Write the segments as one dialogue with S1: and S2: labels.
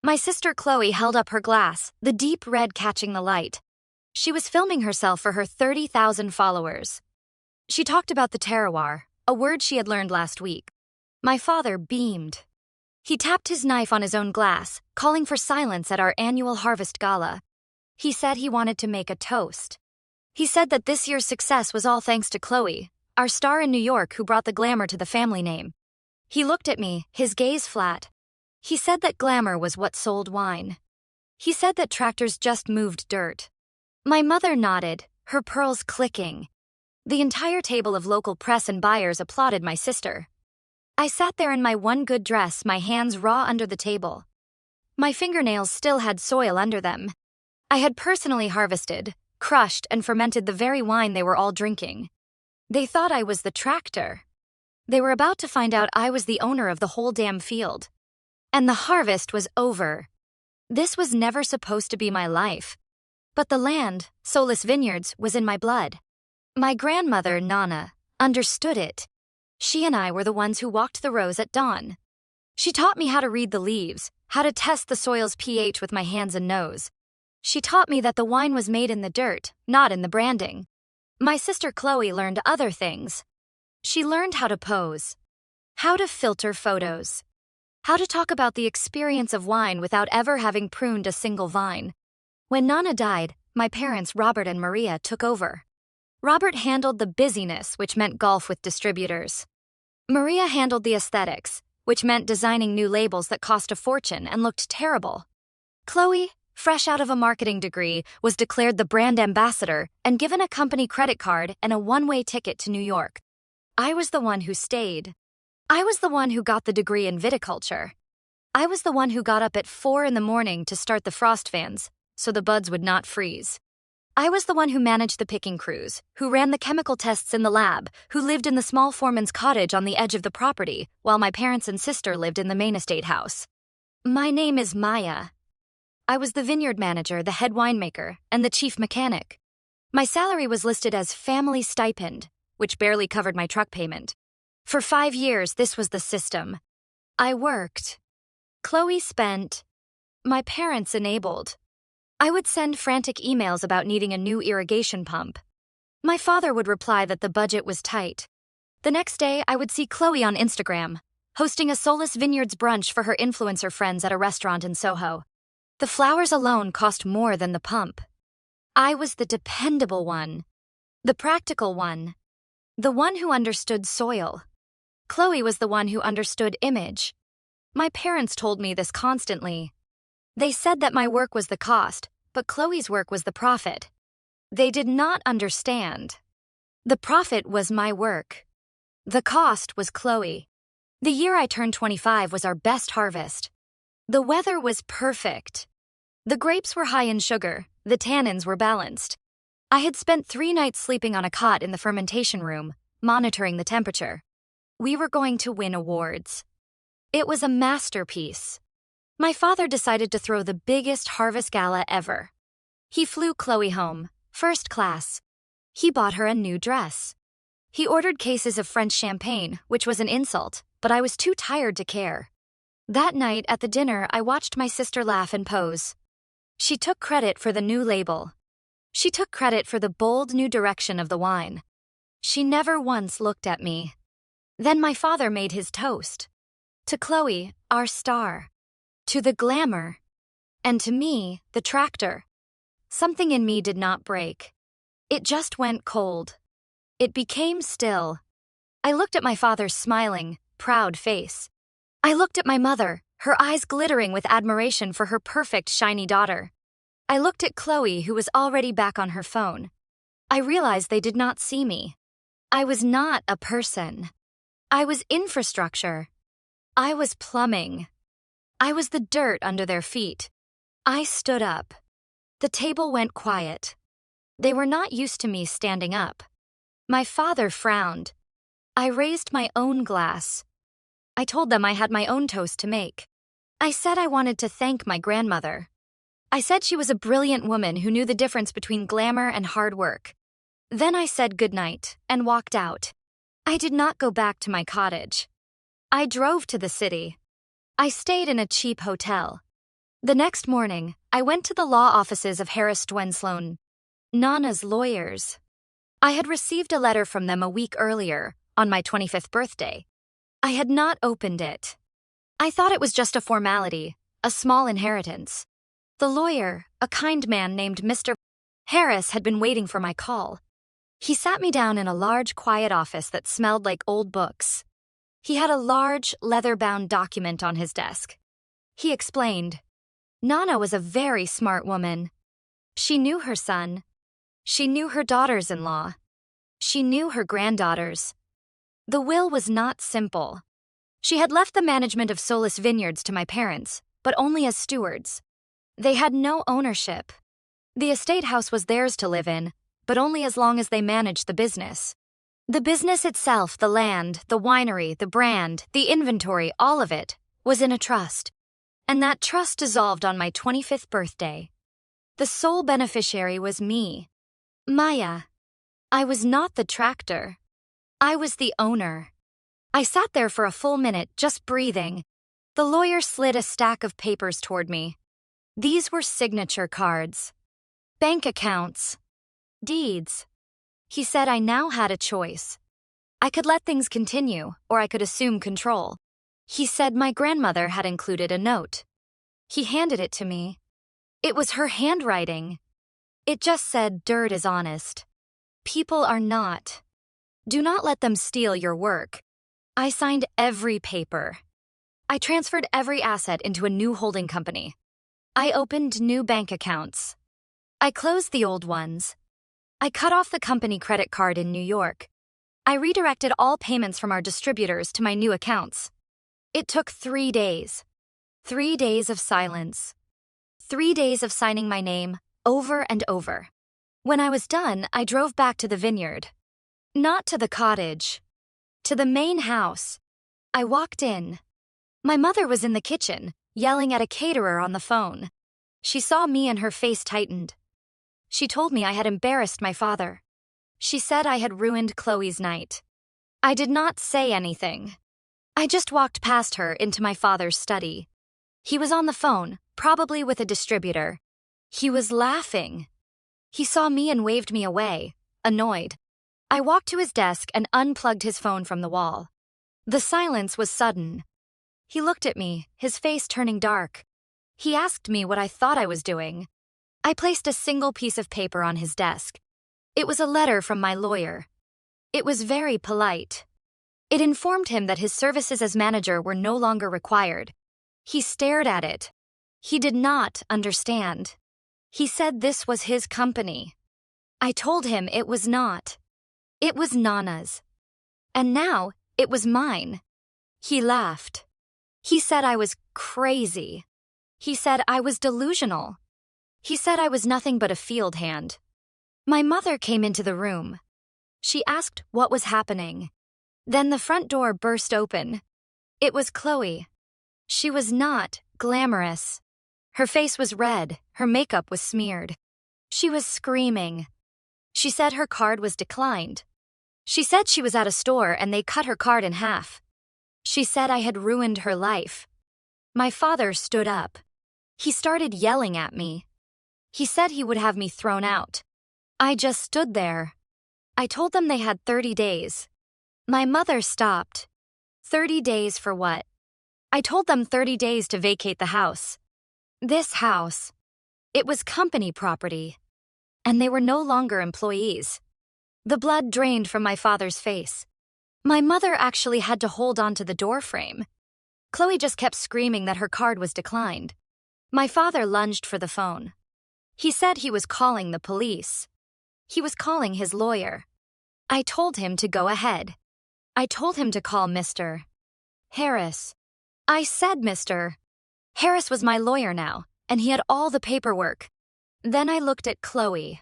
S1: My sister Chloe held up her glass, the deep red catching the light. She was filming herself for her 30,000 followers. She talked about the terroir, a word she had learned last week. My father beamed. He tapped his knife on his own glass, calling for silence at our annual Harvest Gala. He said he wanted to make a toast. He said that this year's success was all thanks to Chloe, our star in New York who brought the glamour to the family name. He looked at me, his gaze flat. He said that glamour was what sold wine. He said that tractors just moved dirt. My mother nodded, her pearls clicking. The entire table of local press and buyers applauded my sister. I sat there in my one good dress, my hands raw under the table. My fingernails still had soil under them. I had personally harvested, crushed, and fermented the very wine they were all drinking. They thought I was the tractor. They were about to find out I was the owner of the whole damn field. And the harvest was over. This was never supposed to be my life. But the land, soulless vineyards, was in my blood. My grandmother, Nonna, understood it. She and I were the ones who walked the rows at dawn. She taught me how to read the leaves, how to test the soil's pH with my hands and nose. She taught me that the wine was made in the dirt, not in the branding. My sister Chloe learned other things. She learned how to pose, how to filter photos, how to talk about the experience of wine without ever having pruned a single vine. When Nonna died, my parents, Robert and Maria, took over. Robert handled the busyness, which meant golf with distributors. Maria handled the aesthetics, which meant designing new labels that cost a fortune and looked terrible. Chloe, fresh out of a marketing degree, was declared the brand ambassador and given a company credit card and a one-way ticket to New York. I was the one who stayed. I was the one who got the degree in viticulture. I was the one who got up at 4 a.m. to start the frost fans, so the buds would not freeze. I was the one who managed the picking crews, who ran the chemical tests in the lab, who lived in the small foreman's cottage on the edge of the property, while my parents and sister lived in the main estate house. My name is Maya. I was the vineyard manager, the head winemaker, and the chief mechanic. My salary was listed as family stipend, which barely covered my truck payment. For 5 years, this was the system. I worked. Chloe spent. My parents enabled. I would send frantic emails about needing a new irrigation pump. My father would reply that the budget was tight. The next day, I would see Chloe on Instagram, hosting a Soulless Vineyards brunch for her influencer friends at a restaurant in Soho. The flowers alone cost more than the pump. I was the dependable one, the practical one, the one who understood soil. Chloe was the one who understood image. My parents told me this constantly. They said that my work was the cost, but Chloe's work was the profit. They did not understand. The profit was my work. The cost was Chloe. The year I turned 25 was our best harvest. The weather was perfect. The grapes were high in sugar, the tannins were balanced. I had spent 3 nights sleeping on a cot in the fermentation room, monitoring the temperature. We were going to win awards. It was a masterpiece. My father decided to throw the biggest Harvest Gala ever. He flew Chloe home, first class. He bought her a new dress. He ordered cases of French champagne, which was an insult, but I was too tired to care. That night at the dinner, I watched my sister laugh and pose. She took credit for the new label. She took credit for the bold new direction of the wine. She never once looked at me. Then my father made his toast. To Chloe, our star. To the glamour. And to me, the tractor. Something in me did not break. It just went cold. It became still. I looked at my father's smiling, proud face. I looked at my mother, her eyes glittering with admiration for her perfect, shiny daughter. I looked at Chloe, who was already back on her phone. I realized they did not see me. I was not a person. I was infrastructure. I was plumbing. I was the dirt under their feet. I stood up. The table went quiet. They were not used to me standing up. My father frowned. I raised my own glass. I told them I had my own toast to make. I said I wanted to thank my grandmother. I said she was a brilliant woman who knew the difference between glamour and hard work. Then I said goodnight and walked out. I did not go back to my cottage. I drove to the city. I stayed in a cheap hotel. The next morning, I went to the law offices of Harvest Gala, Nonna's lawyers. I had received a letter from them a week earlier, on my 25th birthday. I had not opened it. I thought it was just a formality, a small inheritance. The lawyer, a kind man named Mr. Harris, had been waiting for my call. He sat me down in a large, quiet office that smelled like old books. He had a large, leather-bound document on his desk. He explained. Nonna was a very smart woman. She knew her son. She knew her daughters-in-law. She knew her granddaughters. The will was not simple. She had left the management of Solace Vineyards to my parents, but only as stewards. They had no ownership. The estate house was theirs to live in, but only as long as they managed the business. The business itself, the land, the winery, the brand, the inventory, all of it, was in a trust. And that trust dissolved on my 25th birthday. The sole beneficiary was me. Maya. I was not the tractor. I was the owner. I sat there for a full minute, just breathing. The lawyer slid a stack of papers toward me. These were signature cards. Bank accounts. Deeds. He said I now had a choice. I could let things continue, or I could assume control. He said my grandmother had included a note. He handed it to me. It was her handwriting. It just said, "Dirt is honest. People are not. Do not let them steal your work." I signed every paper. I transferred every asset into a new holding company. I opened new bank accounts. I closed the old ones. I cut off the company credit card in New York. I redirected all payments from our distributors to my new accounts. It took 3 days. 3 days of silence. 3 days of signing my name over and over. When I was done, I drove back to the vineyard. Not to the cottage. To the main house. I walked in. My mother was in the kitchen, yelling at a caterer on the phone. She saw me and her face tightened. She told me I had embarrassed my father. She said I had ruined Chloe's night. I did not say anything. I just walked past her into my father's study. He was on the phone, probably with a distributor. He was laughing. He saw me and waved me away, annoyed. I walked to his desk and unplugged his phone from the wall. The silence was sudden. He looked at me, his face turning dark. He asked me what I thought I was doing. I placed a single piece of paper on his desk. It was a letter from my lawyer. It was very polite. It informed him that his services as manager were no longer required. He stared at it. He did not understand. He said this was his company. I told him it was not. It was Nonna's. And now, it was mine. He laughed. He said I was crazy. He said I was delusional. He said I was nothing but a field hand. My mother came into the room. She asked what was happening. Then the front door burst open. It was Chloe. She was not glamorous. Her face was red, her makeup was smeared. She was screaming. She said her card was declined. She said she was at a store and they cut her card in half. She said I had ruined her life. My father stood up. He started yelling at me. He said he would have me thrown out. I just stood there. I told them they had 30 days. My mother stopped. 30 days for what? I told them 30 days to vacate the house. This house. It was company property. And they were no longer employees. The blood drained from my father's face. My mother actually had to hold on to the doorframe. Chloe just kept screaming that her card was declined. My father lunged for the phone. He said he was calling the police. He was calling his lawyer. I told him to go ahead. I told him to call Mr. Harris. I said Mr. Harris was my lawyer now, and he had all the paperwork. Then I looked at Chloe.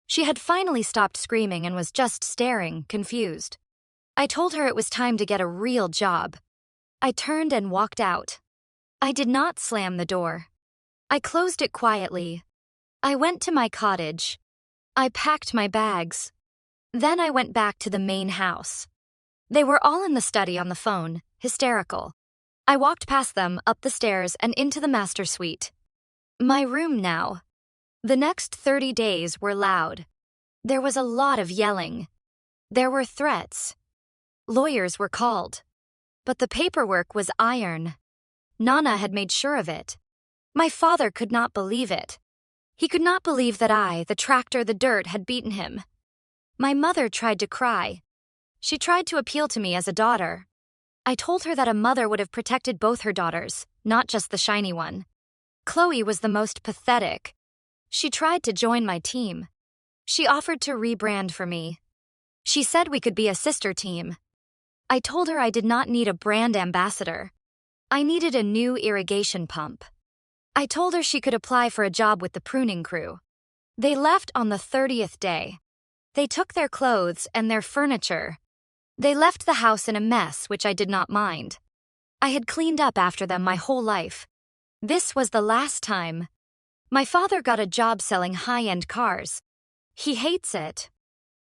S1: She had finally stopped screaming and was just staring, confused. I told her it was time to get a real job. I turned and walked out. I did not slam the door. I closed it quietly. I went to my cottage. I packed my bags. Then I went back to the main house. They were all in the study on the phone, hysterical. I walked past them, up the stairs, and into the master suite. My room now. The next 30 days were loud. There was a lot of yelling. There were threats. Lawyers were called. But the paperwork was iron. Nonna had made sure of it. My father could not believe it. He could not believe that I, the tractor, the dirt, had beaten him. My mother tried to cry. She tried to appeal to me as a daughter. I told her that a mother would have protected both her daughters, not just the shiny one. Chloe was the most pathetic. She tried to join my team. She offered to rebrand for me. She said we could be a sister team. I told her I did not need a brand ambassador. I needed a new irrigation pump. I told her she could apply for a job with the pruning crew. They left on the 30th day. They took their clothes and their furniture. They left the house in a mess, which I did not mind. I had cleaned up after them my whole life. This was the last time. My father got a job selling high-end cars. He hates it.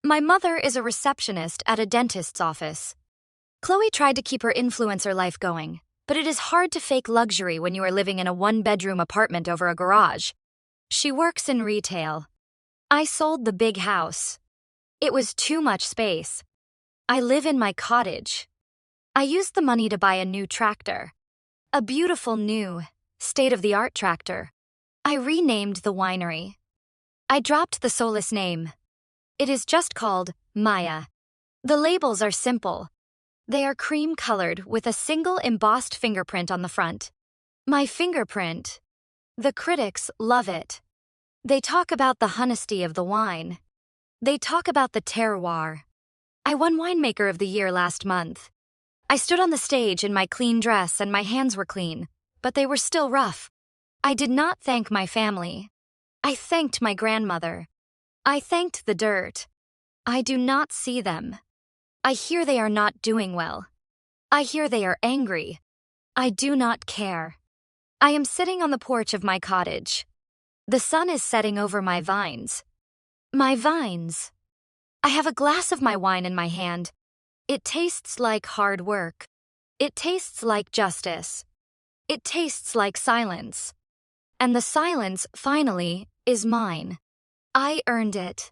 S1: My mother is a receptionist at a dentist's office. Chloe tried to keep her influencer life going, but it is hard to fake luxury when you are living in a one-bedroom apartment over a garage. She works in retail. I sold the big house. It was too much space. I live in my cottage. I used the money to buy a new tractor. A beautiful new, state-of-the-art tractor. I renamed the winery. I dropped the soulless name. It is just called Maya. The labels are simple. They are cream-colored with a single embossed fingerprint on the front. My fingerprint. The critics love it. They talk about the honesty of the wine. They talk about the terroir. I won Winemaker of the Year last month. I stood on the stage in my clean dress and my hands were clean, but they were still rough. I did not thank my family. I thanked my grandmother. I thanked the dirt. I do not see them. I hear they are not doing well. I hear they are angry. I do not care. I am sitting on the porch of my cottage. The sun is setting over my vines. My vines. I have a glass of my wine in my hand. It tastes like hard work. It tastes like justice. It tastes like silence. And the silence, finally, is mine. I earned it.